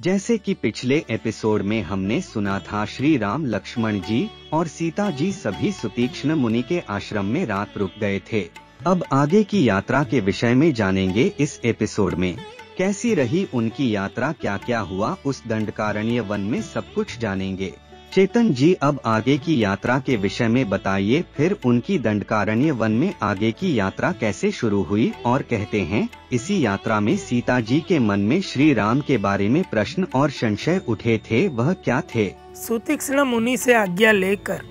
जैसे कि पिछले एपिसोड में हमने सुना था, श्री राम, लक्ष्मण जी और सीता जी सभी सुतीक्ष्ण मुनि के आश्रम में रात रुक गए थे। अब आगे की यात्रा के विषय में जानेंगे इस एपिसोड में। कैसी रही उनकी यात्रा, क्या क्या हुआ उस दंडकारण्य वन में, सब कुछ जानेंगे। चेतन जी, अब आगे की यात्रा के विषय में बताइए। फिर उनकी दंडकारण्य वन में आगे की यात्रा कैसे शुरू हुई। और कहते हैं इसी यात्रा में सीता जी के मन में श्री राम के बारे में प्रश्न और संशय उठे थे, वह क्या थे। सुतीक्ष्ण मुनि से आज्ञा लेकर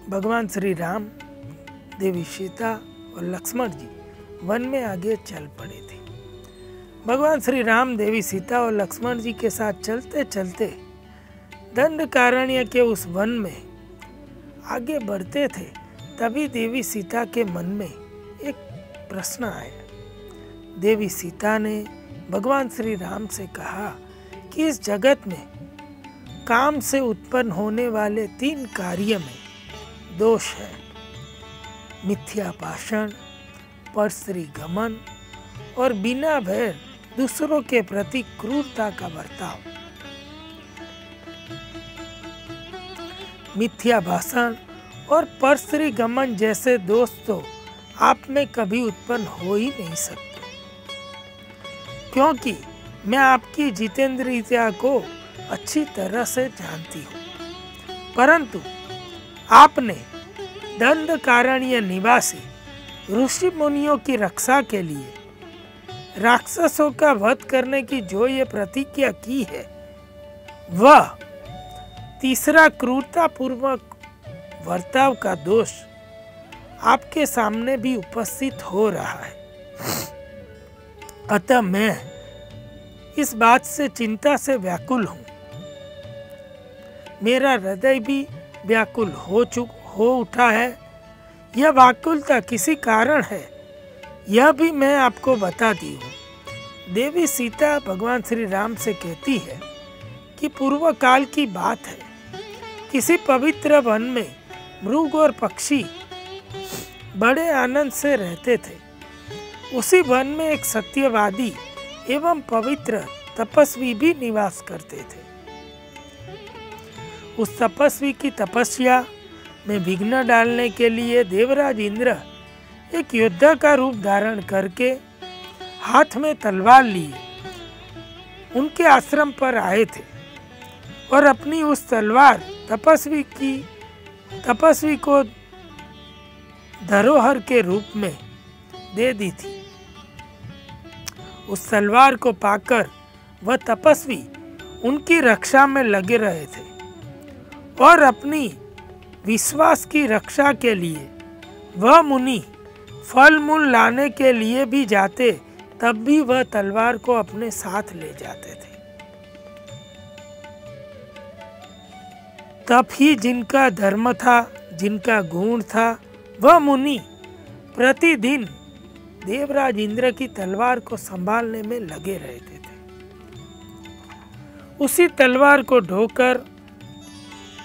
भगवान श्री राम, देवी सीता और लक्ष्मण जी वन में आगे चल पड़े थे। भगवान श्री राम, देवी सीता और लक्ष्मण जी के साथ चलते चलते दंडकारण्य के उस वन में आगे बढ़ते थे। तभी देवी सीता के मन में एक प्रश्न आया। देवी सीता ने भगवान श्री राम से कहा कि इस जगत में काम से उत्पन्न होने वाले 3 कार्य में दोष है: मिथ्या भाषण, परस्त्री गमन और बिना भय दूसरों के प्रति क्रूरता का बर्ताव। मिथ्या भाषण और परस्त्री गमन जैसे दोष तो आप में कभी उत्पन्न हो ही नहीं सकते, क्योंकि मैं आपकी जितेंद्रियता को अच्छी तरह से जानती हूँ। परंतु आपने दंडकारण्य निवासी ऋषि मुनियों की रक्षा के लिए राक्षसों का वध करने की जो ये प्रतिज्ञा की है, वह तीसरा क्रूरता पूर्वक वर्ताव का दोष आपके सामने भी उपस्थित हो रहा है। अतः मैं इस बात से चिंता से व्याकुल हूँ। मेरा हृदय भी व्याकुल हो उठा है। यह व्याकुलता किसी कारण है, यह भी मैं आपको बताती हूँ। देवी सीता भगवान श्री राम से कहती है कि पूर्व काल की बात है, किसी पवित्र वन में मृग और पक्षी बड़े आनंद से रहते थे। उसी वन में एक सत्यवादी एवं पवित्र तपस्वी भी निवास करते थे। उस तपस्वी की तपस्या में विघ्न डालने के लिए देवराज इंद्र एक योद्धा का रूप धारण करके हाथ में तलवार लिए उनके आश्रम पर आए थे और अपनी उस तलवार तपस्वी को धरोहर के रूप में दे दी थी। उस तलवार को पाकर वह तपस्वी उनकी रक्षा में लगे रहे थे और अपनी विश्वास की रक्षा के लिए वह मुनि फल मूल लाने के लिए भी जाते, तब भी वह तलवार को अपने साथ ले जाते थे। तब ही जिनका धर्म था, जिनका गुण था, वह मुनि प्रतिदिन देवराज इंद्र की तलवार को संभालने में लगे रहते थे। उसी तलवार को ढोकर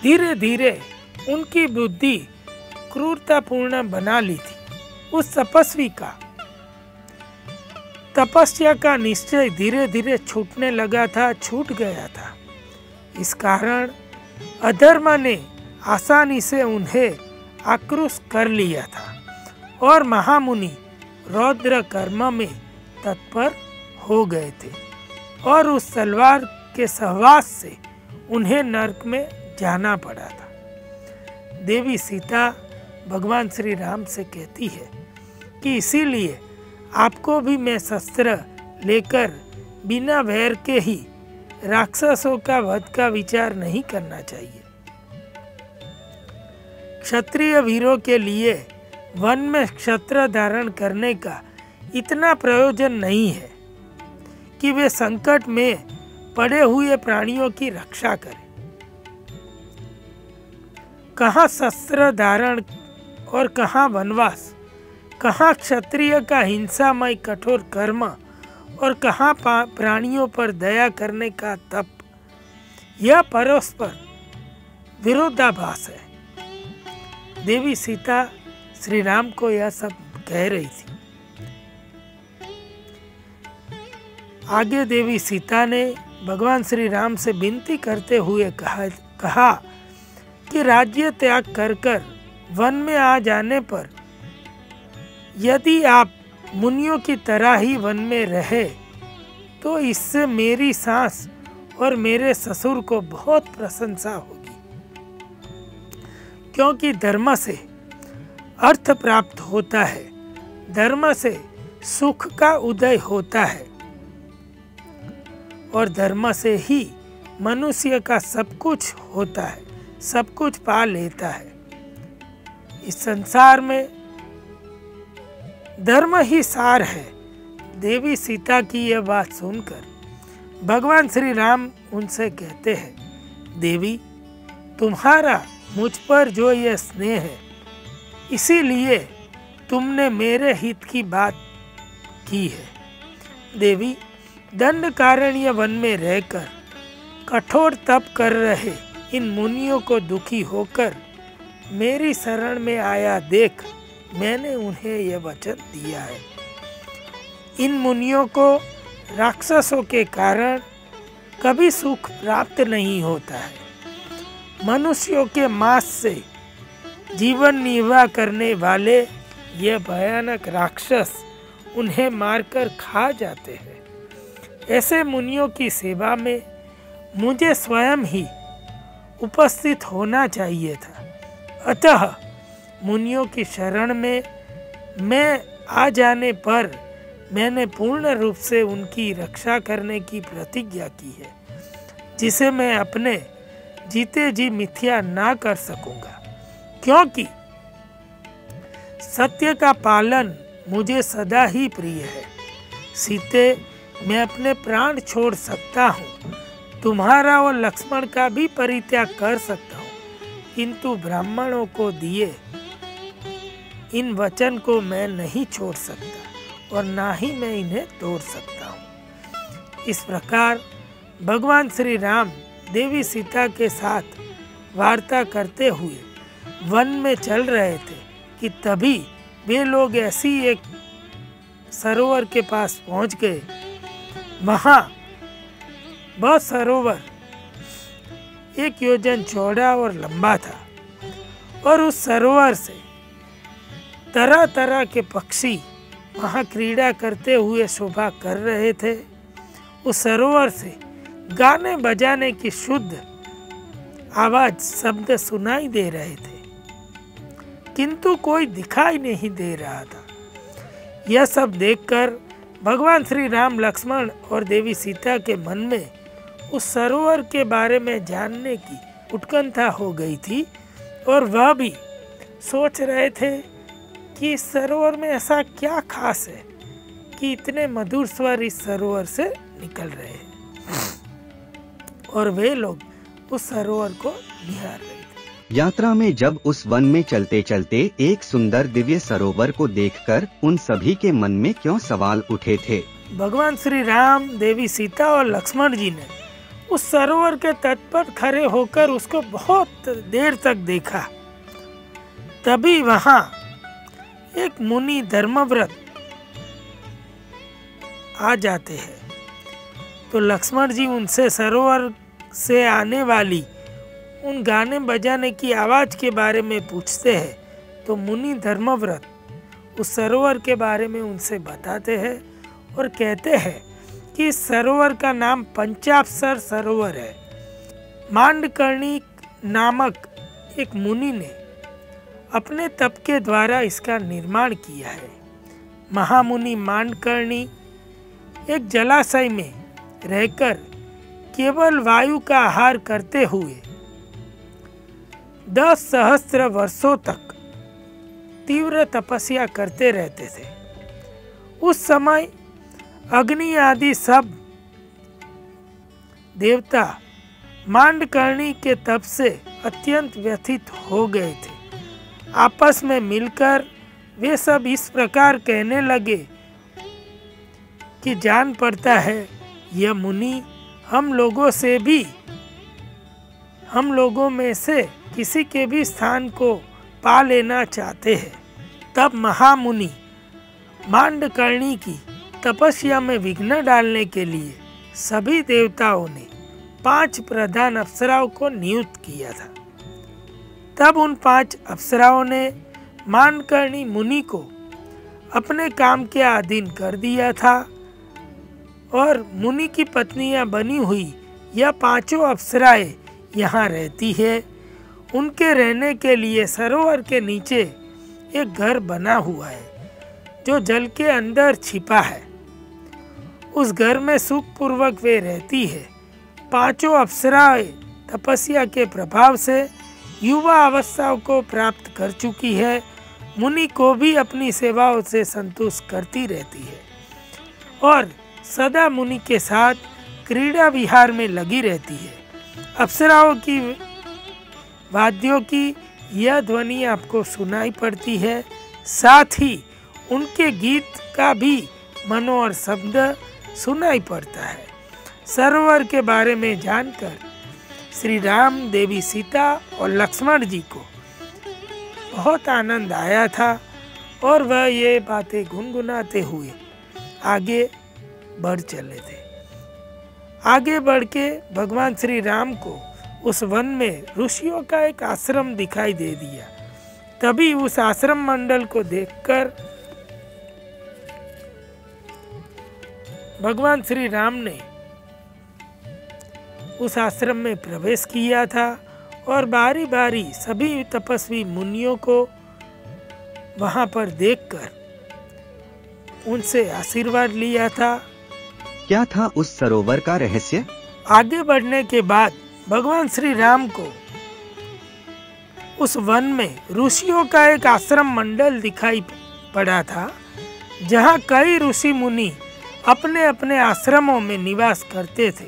धीरे धीरे उनकी बुद्धि क्रूरतापूर्ण बना ली थी। उस तपस्वी का तपस्या का निश्चय धीरे धीरे छूटने लगा था, छूट गया था। इस कारण अधर्म ने आसानी से उन्हें आक्रोश कर लिया था और महामुनि रौद्र कर्म में तत्पर हो गए थे और उस तलवार के सहवास से उन्हें नरक में जाना पड़ा था। देवी सीता भगवान श्री राम से कहती है कि इसीलिए आपको भी मैं शस्त्र लेकर बिना भय के ही राक्षसों का वध का विचार नहीं करना चाहिए। क्षत्रिय वीरों के लिए वन में क्षत्र धारण करने का इतना प्रयोजन नहीं है कि वे संकट में पड़े हुए प्राणियों की रक्षा करें। कहाँ शस्त्र धारण और कहाँ वनवास, कहाँ क्षत्रिय का हिंसामय कठोर कर्म और कहाँ प्राणियों पर दया करने का तप। यह परस्पर विरोधाभास है। देवी सीता श्री राम को यह सब कह रही थी। आगे देवी सीता ने भगवान श्री राम से विनती करते हुए कहा कि राज्य त्याग कर वन में आ जाने पर यदि आप मुनियों की तरह ही वन में रहे तो इससे मेरी सास और मेरे ससुर को बहुत प्रशंसा होगी, क्योंकि धर्म से अर्थ प्राप्त होता है, धर्म से सुख का उदय होता है और धर्म से ही मनुष्य का सब कुछ होता है, सब कुछ पा लेता है। इस संसार में धर्म ही सार है। देवी सीता की यह बात सुनकर भगवान श्री राम उनसे कहते हैं, देवी तुम्हारा मुझ पर जो यह स्नेह है, इसीलिए तुमने मेरे हित की बात की है। देवी दंडकारण्य वन में रहकर कठोर तप कर रहे इन मुनियों को दुखी होकर मेरी शरण में आया देख मैंने उन्हें यह वचन दिया है। इन मुनियों को राक्षसों के कारण कभी सुख प्राप्त नहीं होता है। मनुष्यों के मांस से जीवन निर्वाह करने वाले ये भयानक राक्षस उन्हें मारकर खा जाते हैं। ऐसे मुनियों की सेवा में मुझे स्वयं ही उपस्थित होना चाहिए था। अतः मुनियों की शरण में मैं आ जाने पर मैंने पूर्ण रूप से उनकी रक्षा करने की प्रतिज्ञा की है, जिसे मैं अपने जीते जी मिथ्या ना कर सकूंगा, क्योंकि सत्य का पालन मुझे सदा ही प्रिय है। सीते, मैं अपने प्राण छोड़ सकता हूँ, तुम्हारा और लक्ष्मण का भी परित्याग कर सकता हूँ, किंतु ब्राह्मणों को दिए इन वचन को मैं नहीं छोड़ सकता और ना ही मैं इन्हें तोड़ सकता हूँ। इस प्रकार भगवान श्री राम देवी सीता के साथ वार्ता करते हुए वन में चल रहे थे कि तभी वे लोग ऐसी एक सरोवर के पास पहुंच गए। वहां वह सरोवर 1 योजन चौड़ा और लंबा था और उस सरोवर से तरह तरह के पक्षी वहां क्रीड़ा करते हुए शोभा कर रहे थे। उस सरोवर से गाने बजाने की शुद्ध आवाज शब्द सुनाई दे रहे थे, किंतु कोई दिखाई नहीं दे रहा था। यह सब देखकर भगवान श्री राम, लक्ष्मण और देवी सीता के मन में उस सरोवर के बारे में जानने की उत्कंठा हो गई थी और वह भी सोच रहे थे कि इस सरोवर में ऐसा क्या खास है कि इतने मधुर स्वर इस सरोवर से निकल रहे हैं। और वे लोग उस सरोवर को निहार रहे थे। यात्रा में जब उस वन में चलते चलते एक सुंदर दिव्य सरोवर को देखकर उन सभी के मन में क्यों सवाल उठे थे। भगवान श्री राम, देवी सीता और लक्ष्मण जी ने उस सरोवर के तट पर खड़े होकर उसको बहुत देर तक देखा। तभी वहां एक मुनि धर्मव्रत आ जाते हैं, तो लक्ष्मण जी उनसे सरोवर से आने वाली उन गाने बजाने की आवाज के बारे में पूछते हैं। तो मुनि धर्मव्रत उस सरोवर के बारे में उनसे बताते हैं और कहते हैं कि इस सरोवर का नाम पंचाप्सर सरोवर है। मांडकर्णी नामक एक मुनि ने अपने तप के द्वारा इसका निर्माण किया है। महामुनि मांडकर्णी एक जलाशय में रहकर केवल वायु का आहार करते हुए 10 सहस्त्र वर्षों तक तीव्र तपस्या करते रहते थे। उस समय अग्नि आदि सब देवता मांडकर्णी के तप से अत्यंत व्यथित हो गए थे। आपस में मिलकर वे सब इस प्रकार कहने लगे कि जान पड़ता है यह मुनि हम लोगों में से किसी के भी स्थान को पा लेना चाहते हैं। तब महामुनि मांडकर्णी की तपस्या में विघ्न डालने के लिए सभी देवताओं ने 5 प्रधान अप्सराओं को नियुक्त किया था। तब उन 5 अप्सराओं ने मानकर्णी मुनि को अपने काम के अधीन कर दिया था और मुनि की पत्नियां बनी हुई यह 5 अप्सराएं यहाँ रहती है। उनके रहने के लिए सरोवर के नीचे एक घर बना हुआ है जो जल के अंदर छिपा है। उस घर में सुखपूर्वक वे रहती है। 5 अप्सराएं तपस्या के प्रभाव से युवा अवस्था को प्राप्त कर चुकी है। मुनि को भी अपनी सेवाओं से संतुष्ट करती रहती है और सदा मुनि के साथ क्रीड़ा विहार में लगी रहती है। अप्सराओं की वाद्यों की यह ध्वनि आपको सुनाई पड़ती है, साथ ही उनके गीत का भी मनोहर शब्द सुनाई पड़ता है। सरोवर के बारे में जानकर श्री राम, देवी सीता और लक्ष्मण जी को बहुत आनंद आया था और वह ये बातें गुनगुनाते हुए आगे बढ़ चले थे। आगे बढ़ के भगवान श्री राम को उस वन में ऋषियों का एक आश्रम दिखाई दे दिया। तभी उस आश्रम मंडल को देखकर भगवान श्री राम ने उस आश्रम में प्रवेश किया था और बारी बारी सभी तपस्वी मुनियों को वहां पर देखकर उनसे आशीर्वाद लिया था। क्या था उस सरोवर का रहस्य? आगे बढ़ने के बाद भगवान श्री राम को उस वन में ऋषियों का एक आश्रम मंडल दिखाई पड़ा था, जहां कई ऋषि मुनि अपने अपने आश्रमों में निवास करते थे।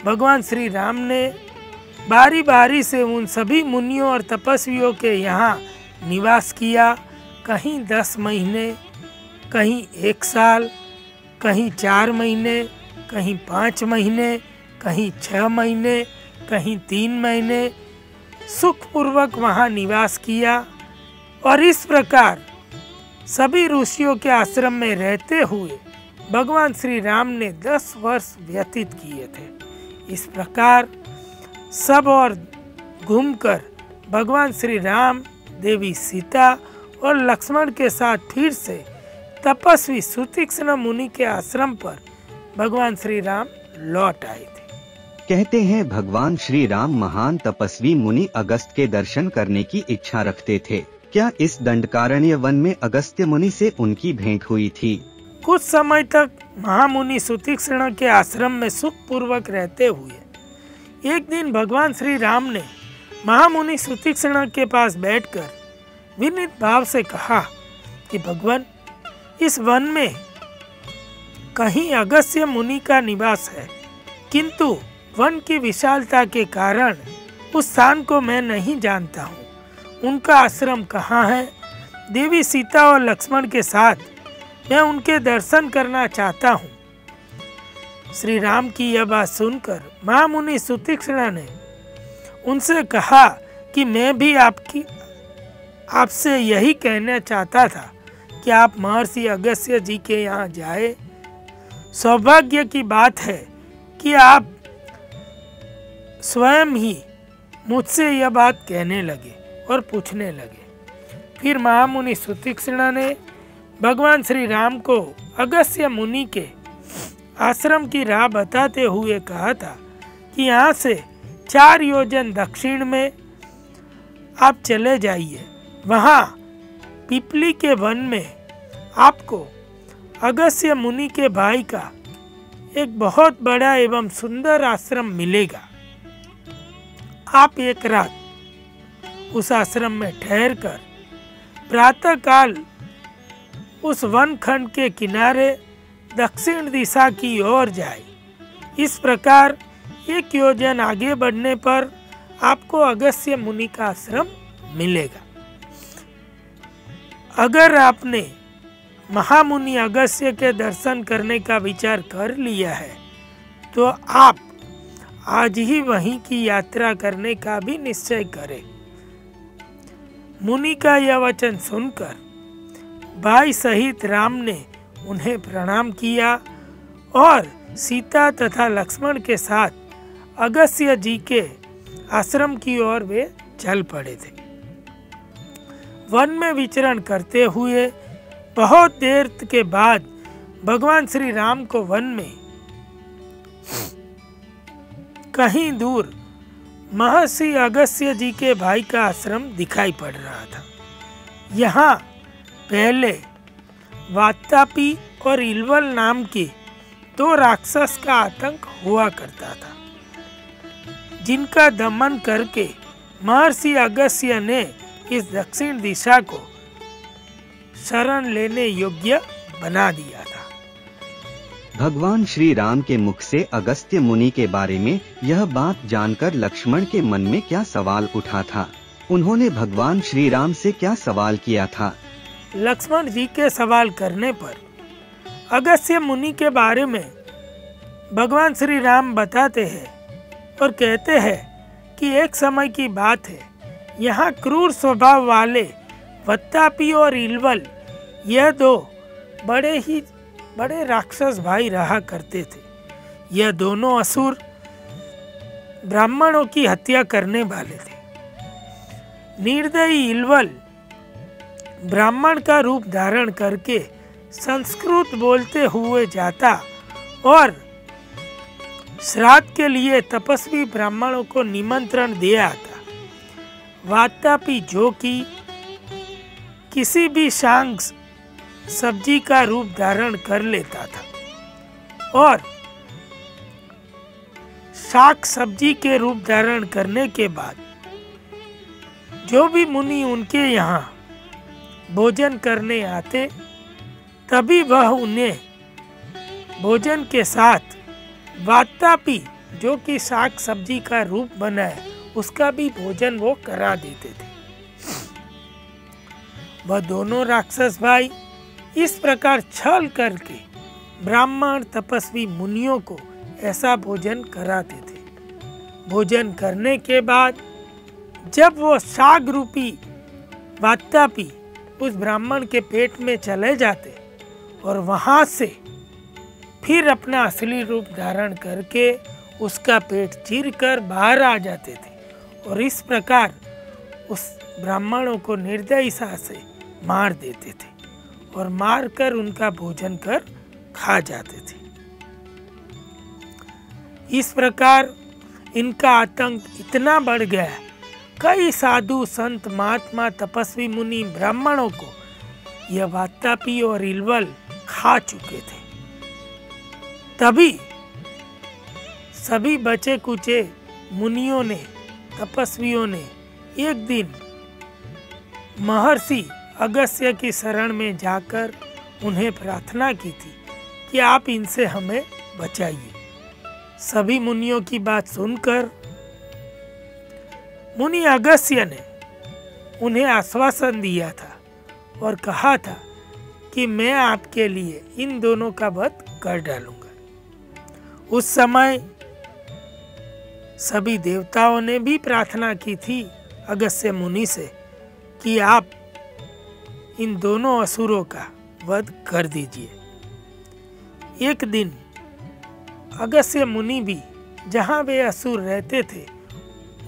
भगवान श्री राम ने बारी बारी से उन सभी मुनियों और तपस्वियों के यहाँ निवास किया। कहीं 10 महीने, कहीं 1 साल, कहीं 4 महीने, कहीं 5 महीने, कहीं 6 महीने, कहीं 3 महीने सुखपूर्वक वहाँ निवास किया और इस प्रकार सभी ऋषियों के आश्रम में रहते हुए भगवान श्री राम ने 10 वर्ष व्यतीत किए थे। इस प्रकार सब और घूमकर भगवान श्री राम, देवी सीता और लक्ष्मण के साथ फिर से तपस्वी सुतीक्ष्ण मुनि के आश्रम पर भगवान श्री राम लौट आए थे। कहते हैं भगवान श्री राम महान तपस्वी मुनि अगस्त के दर्शन करने की इच्छा रखते थे। क्या इस दंडकारण्य वन में अगस्त्य मुनि से उनकी भेंट हुई थी? कुछ समय तक महामुनि सुतीक्ष्ण के आश्रम में सुख पूर्वक रहते हुए एक दिन भगवान श्री राम ने महामुनि सुतीक्ष्ण के पास बैठकर विनीत भाव से कहा कि भगवान, इस वन में कहीं अगस्त्य मुनि का निवास है, किंतु वन की विशालता के कारण उस स्थान को मैं नहीं जानता हूँ। उनका आश्रम कहाँ है? देवी सीता और लक्ष्मण के साथ मैं उनके दर्शन करना चाहता हूँ। श्री राम की यह बात सुनकर महामुनि सुतीक्ष्ण ने उनसे कहा कि मैं भी आपसे यही कहना चाहता था कि आप महर्षि अगस्त्य जी के यहाँ जाए। सौभाग्य की बात है कि आप स्वयं ही मुझसे यह बात कहने लगे और पूछने लगे। फिर महामुनि सुतीक्ष्ण ने भगवान श्री राम को अगस्त्य मुनि के आश्रम की राह बताते हुए कहा था कि यहाँ से 4 योजन दक्षिण में आप चले जाइए। वहाँ पिपली के वन में आपको अगस्त्य मुनि के भाई का एक बहुत बड़ा एवं सुंदर आश्रम मिलेगा। आप एक रात उस आश्रम में ठहरकर प्रातः काल उस वन खंड के किनारे दक्षिण दिशा की ओर जाए। इस प्रकार 1 योजन आगे बढ़ने पर आपको अगस्त्य मुनि का आश्रम मिलेगा। अगर आपने महामुनि अगस्त्य के दर्शन करने का विचार कर लिया है तो आप आज ही वहीं की यात्रा करने का भी निश्चय करें। मुनि का यह वचन सुनकर भाई सहित राम ने उन्हें प्रणाम किया और सीता तथा लक्ष्मण के साथ अगस्त्य जी के आश्रम की ओर वे चल पड़े थे। वन में विचरण करते हुए बहुत देर के बाद भगवान श्री राम को वन में कहीं दूर महर्षि अगस्त्य जी के भाई का आश्रम दिखाई पड़ रहा था। यहाँ पहले वातापी और इलवल नाम के दो राक्षस का आतंक हुआ करता था, जिनका दमन करके महर्षि अगस्त्य ने इस दक्षिण दिशा को शरण लेने योग्य बना दिया था। भगवान श्री राम के मुख से अगस्त्य मुनि के बारे में यह बात जानकर लक्ष्मण के मन में क्या सवाल उठा था? उन्होंने भगवान श्री राम से क्या सवाल किया था? लक्ष्मण जी के सवाल करने पर अगस्त्य मुनि के बारे में भगवान श्री राम बताते हैं और कहते हैं कि एक समय की बात है, यहाँ क्रूर स्वभाव वाले वत्तापी और इलवल यह दो बड़े राक्षस भाई रहा करते थे। यह दोनों असुर ब्राह्मणों की हत्या करने वाले थे। निर्दयी इलवल ब्राह्मण का रूप धारण करके संस्कृत बोलते हुए जाता और श्राद्ध के लिए तपस्वी ब्राह्मणों को निमंत्रण दे आता। वातापी जो कि किसी भी शाक सब्जी का रूप धारण कर लेता था और शाक सब्जी के रूप धारण करने के बाद जो भी मुनि उनके यहाँ भोजन करने आते, तभी वह उन्हें भोजन के साथ वातापी जो कि शाक सब्जी का रूप बनाए उसका भी भोजन वो करा देते थे। वह दोनों राक्षस भाई इस प्रकार छल करके ब्राह्मण तपस्वी मुनियों को ऐसा भोजन कराते थे। भोजन करने के बाद जब वो शाक रूपी वातापी उस ब्राह्मण के पेट में चले जाते और वहां से फिर अपना असली रूप धारण करके उसका पेट चीरकर बाहर आ जाते थे और इस प्रकार उस ब्राह्मणों को निर्दयता से मार देते थे और मारकर उनका भोजन कर खा जाते थे। इस प्रकार इनका आतंक इतना बढ़ गया, कई साधु संत महात्मा तपस्वी मुनि ब्राह्मणों को यह वातापी और इलवल खा चुके थे। तभी सभी बचे कुचे मुनियों ने तपस्वियों ने एक दिन महर्षि अगस्त्य की शरण में जाकर उन्हें प्रार्थना की थी कि आप इनसे हमें बचाइए। सभी मुनियों की बात सुनकर मुनि अगस्त्य ने उन्हें आश्वासन दिया था और कहा था कि मैं आपके लिए इन दोनों का वध कर डालूंगा। उस समय सभी देवताओं ने भी प्रार्थना की थी अगस्त्य मुनि से कि आप इन दोनों असुरों का वध कर दीजिए। एक दिन अगस्त्य मुनि भी जहाँ वे असुर रहते थे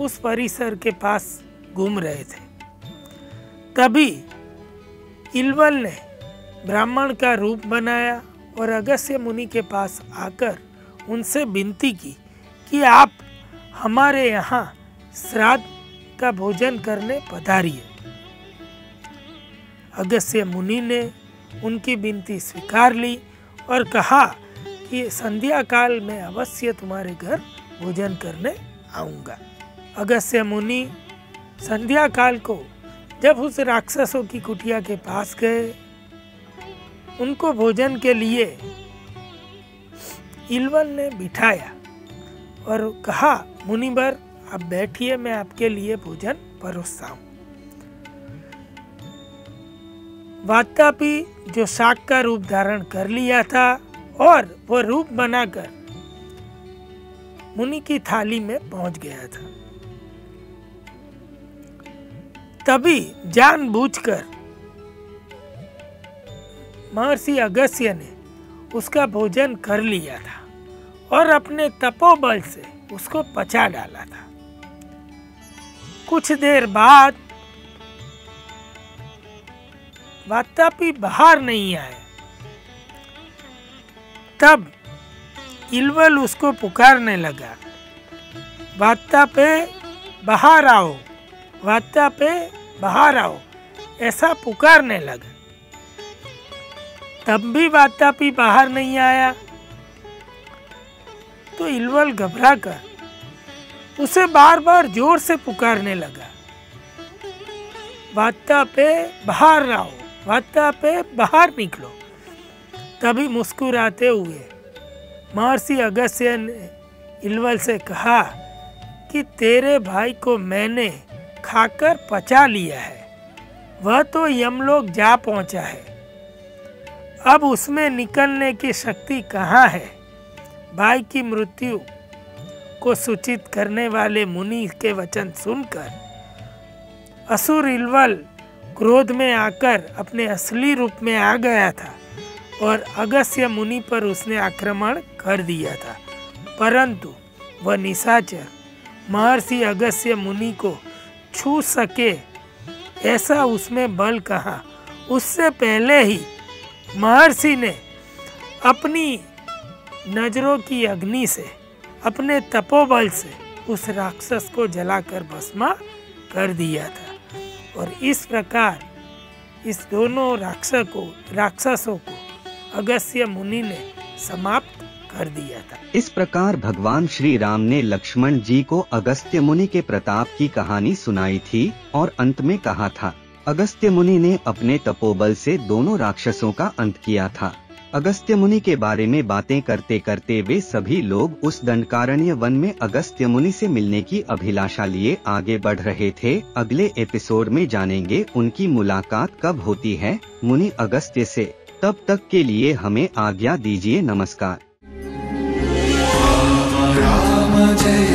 उस परिसर के पास घूम रहे थे। तभी इलवल ने ब्राह्मण का रूप बनाया और अगस्त्य मुनि के पास आकर उनसे विनती की कि आप हमारे यहाँ श्राद्ध का भोजन करने पधारिए। अगस्त्य मुनि ने उनकी विनती स्वीकार ली और कहा कि संध्या काल में अवश्य तुम्हारे घर भोजन करने आऊंगा। अगस्त्य मुनि संध्या काल को जब उस राक्षसों की कुटिया के पास गए, उनको भोजन के लिए इलवल ने बिठाया और कहा, मुनिवर आप बैठिए, मैं आपके लिए भोजन परोसता हूं। वातापी जो शाक का रूप धारण कर लिया था और वो रूप बनाकर मुनि की थाली में पहुंच गया था। तभी जानबूझकर महर्षि अगस्त्य ने उसका भोजन कर लिया था और अपने तपोबल से उसको पचा डाला था। कुछ देर बाद वातापी बाहर नहीं आया। तब इल्वल उसको पुकारने लगा, वातापे बाहर आओ, वातापे बाहर आओ, ऐसा पुकारने लगा। तब भी वातापी बाहर नहीं आया तो इल्वल घबरा कर उसे बार बार जोर से पुकारने लगा, वातापे बाहर आओ, वातापे बाहर निकलो। तभी मुस्कुराते हुए महर्षि अगस्त्य ने इल्वल से कहा कि तेरे भाई को मैंने खाकर पचा लिया है, वह तो यमलोक जा पहुंचा है, अब उसमें निकलने की शक्ति कहाँ है। भाई की मृत्यु को सूचित करने वाले मुनि के वचन सुनकर असुर इल्वल क्रोध में आकर अपने असली रूप में आ गया था और अगस्त्य मुनि पर उसने आक्रमण कर दिया था, परंतु वह निशाचर महर्षि अगस्त्य मुनि को छू सके ऐसा उसमें बल कहाँ। उससे पहले ही महर्षि ने अपनी नजरों की अग्नि से, अपने तपोबल से उस राक्षस को जलाकर भस्म कर दिया था और इस प्रकार इस दोनों राक्षसों को अगस्त्य मुनि ने समाप्त कर दिया था। इस प्रकार भगवान श्री राम ने लक्ष्मण जी को अगस्त्य मुनि के प्रताप की कहानी सुनाई थी और अंत में कहा था, अगस्त्य मुनि ने अपने तपोबल से दोनों राक्षसों का अंत किया था। अगस्त्य मुनि के बारे में बातें करते करते वे सभी लोग उस दंडकारण्य वन में अगस्त्य मुनि से मिलने की अभिलाषा लिए आगे बढ़ रहे थे। अगले एपिसोड में जानेंगे उनकी मुलाकात कब होती है मुनि अगस्त्य से। तब तक के लिए हमें आज्ञा दीजिए। नमस्कार। राम जय